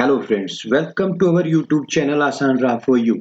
Hello friends, welcome to our YouTube channel Asan Ra for you.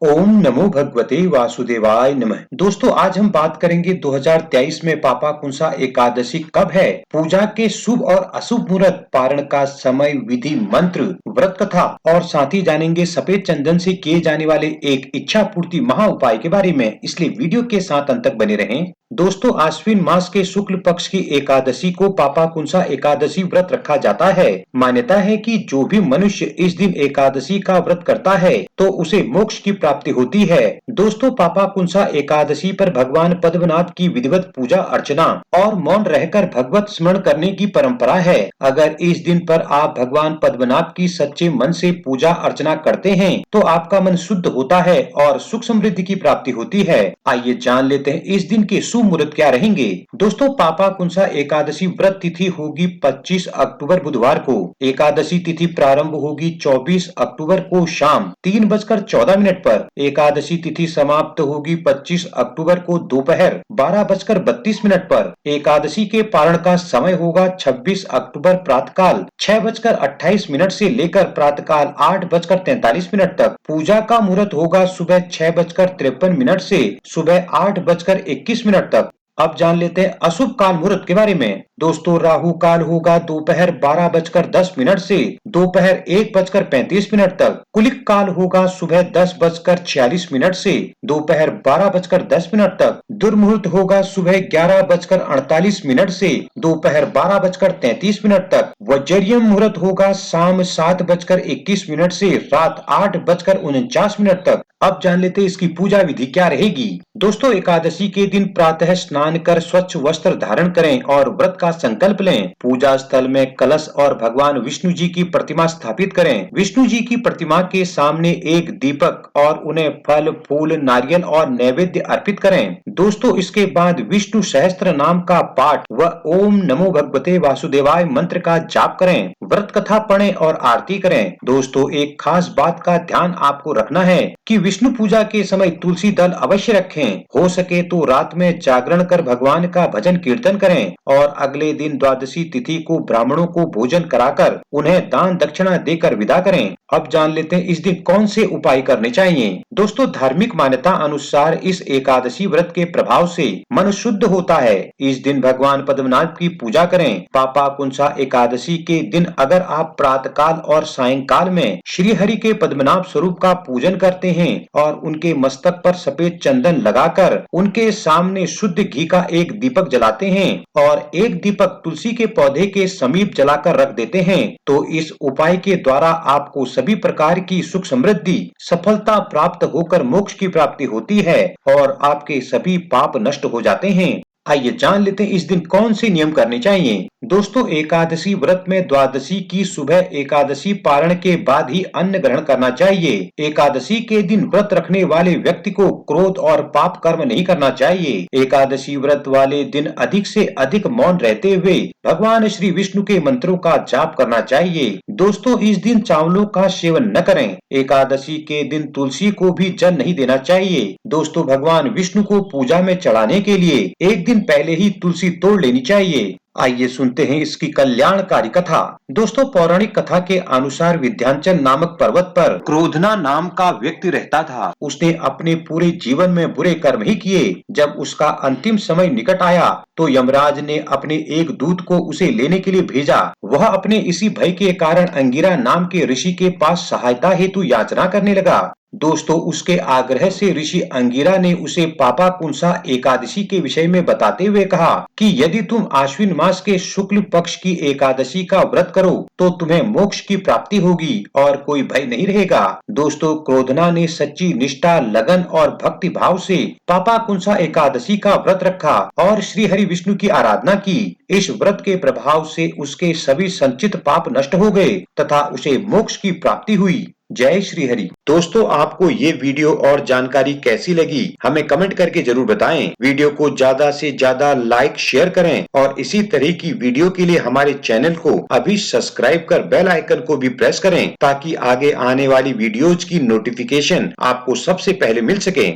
ओम नमो भगवते वासुदेवाय नमः। दोस्तों आज हम बात करेंगे 2023 में पापाकुंसा एकादशी कब है, पूजा के शुभ और अशुभ मुहूर्त, पारण का समय, विधि, मंत्र, व्रत कथा और साथ ही जानेंगे सफेद चंदन से किए जाने वाले एक इच्छा पूर्ति महा उपाय के बारे में, इसलिए वीडियो के साथ अंत तक बने रहें। दोस्तों आश्विन मास के शुक्ल पक्ष की एकादशी को पापाकुंसा एकादशी व्रत रखा जाता है। मान्यता है कि जो भी मनुष्य इस दिन एकादशी का व्रत करता है तो उसे मोक्ष की प्राप्ति होती है। दोस्तों पापाकुंसा एकादशी पर भगवान पद्मनाभ की विधिवत पूजा अर्चना और मौन रहकर भगवत स्मरण करने की परंपरा है। अगर इस दिन पर आप भगवान पद्मनाभ की सच्चे मन से पूजा अर्चना करते हैं तो आपका मन शुद्ध होता है और सुख समृद्धि की प्राप्ति होती है। आइए जान लेते हैं इस दिन के शुभ मुहूर्त क्या रहेंगे। दोस्तों पापाकुंसा एकादशी व्रत तिथि होगी 25 अक्टूबर बुधवार को। एकादशी तिथि प्रारंभ होगी 24 अक्टूबर को शाम 3:14 पर। एकादशी तिथि समाप्त होगी 25 अक्टूबर को दोपहर 12:32 पर। एकादशी के पारण का समय होगा 26 अक्टूबर प्रातःकाल 6:28 से लेकर प्रातःकाल 8:43 तक। पूजा का मुहूर्त होगा सुबह 6:53 से सुबह 8:21 तक। अब जान लेते हैं अशुभ काल मुहूर्त के बारे में। दोस्तों राहु काल होगा दोपहर 12:10 से दोपहर 1:35 तक। कुलिक काल होगा सुबह 10:46 से दोपहर 12:10 तक। दुर्मुहूर्त होगा सुबह 11:48 से दोपहर 12:33 तक। वज्रियम मुहूर्त होगा शाम 7:21 से रात 8:49 तक। अब जान लेते हैं इसकी पूजा विधि क्या रहेगी। दोस्तों एकादशी के दिन प्रातः स्नान कर स्वच्छ वस्त्र धारण करें और व्रत का संकल्प लें। पूजा स्थल में कलश और भगवान विष्णु जी की प्रतिमा स्थापित करें। विष्णु जी की प्रतिमा के सामने एक दीपक और उन्हें फल फूल नारियल और नैवेद्य अर्पित करें। दोस्तों इसके बाद विष्णु सहस्त्र नाम का पाठ व ओम नमो भगवते वासुदेवाय मंत्र का जाप करें। व्रत कथा पढ़ें और आरती करें। दोस्तों एक खास बात का ध्यान आपको रखना है कि विष्णु पूजा के समय तुलसी दल अवश्य रखें। हो सके तो रात में जागरण कर भगवान का भजन कीर्तन करें और अगले दिन द्वादशी तिथि को ब्राह्मणों को भोजन कराकर उन्हें दान दक्षिणा देकर विदा करें। अब जान लेते हैं इस दिन कौन से उपाय करने चाहिए। दोस्तों धार्मिक मान्यता अनुसार इस एकादशी व्रत के प्रभाव से मन शुद्ध होता है। इस दिन भगवान पद्मनाभ की पूजा करें। पापाकुंसा एकादशी के दिन अगर आप प्रातःकाल और सायंकाल में श्री हरि के पद्मनाभ स्वरूप का पूजन करते हैं और उनके मस्तक पर सफेद चंदन लगाकर उनके सामने शुद्ध घी का एक दीपक जलाते हैं और एक दीपक तुलसी के पौधे के समीप जलाकर रख देते हैं तो इस उपाय के द्वारा आपको सभी प्रकार की सुख समृद्धि सफलता प्राप्त होकर मोक्ष की प्राप्ति होती है और आपके सभी पाप नष्ट हो जाते हैं। आइए जान लेते हैं इस दिन कौन से नियम करने चाहिए। दोस्तों एकादशी व्रत में द्वादशी की सुबह एकादशी पारण के बाद ही अन्न ग्रहण करना चाहिए। एकादशी के दिन व्रत रखने वाले व्यक्ति को क्रोध और पाप कर्म नहीं करना चाहिए। एकादशी व्रत वाले दिन अधिक से अधिक मौन रहते हुए भगवान श्री विष्णु के मंत्रों का जाप करना चाहिए। दोस्तों इस दिन चावलों का सेवन न करें। एकादशी के दिन तुलसी को भी जल नहीं देना चाहिए। दोस्तों भगवान विष्णु को पूजा में चढ़ाने के लिए एक दिन पहले ही तुलसी तोड़ लेनी चाहिए। आइए सुनते हैं इसकी कल्याणकारी कथा। दोस्तों पौराणिक कथा के अनुसार विंध्याचल नामक पर्वत पर क्रोधना नाम का व्यक्ति रहता था। उसने अपने पूरे जीवन में बुरे कर्म ही किए। जब उसका अंतिम समय निकट आया तो यमराज ने अपने एक दूत को उसे लेने के लिए भेजा। वह अपने इसी भय के कारण अंगिरा नाम के ऋषि के पास सहायता हेतु याचना करने लगा। दोस्तों उसके आग्रह से ऋषि अंगिरा ने उसे पापाकुंसा एकादशी के विषय में बताते हुए कहा कि यदि तुम आश्विन मास के शुक्ल पक्ष की एकादशी का व्रत करो तो तुम्हें मोक्ष की प्राप्ति होगी और कोई भय नहीं रहेगा। दोस्तों क्रोधना ने सच्ची निष्ठा लगन और भक्ति भाव से पापाकुंसा एकादशी का व्रत रखा और श्री हरि विष्णु की आराधना की। इस व्रत के प्रभाव से उसके सभी संचित पाप नष्ट हो गए तथा उसे मोक्ष की प्राप्ति हुई। जय श्री हरि। दोस्तों आपको ये वीडियो और जानकारी कैसी लगी हमें कमेंट करके जरूर बताएं। वीडियो को ज्यादा से ज्यादा लाइक शेयर करें और इसी तरह की वीडियो के लिए हमारे चैनल को अभी सब्सक्राइब कर बेल आइकन को भी प्रेस करें ताकि आगे आने वाली वीडियोज की नोटिफिकेशन आपको सबसे पहले मिल सके।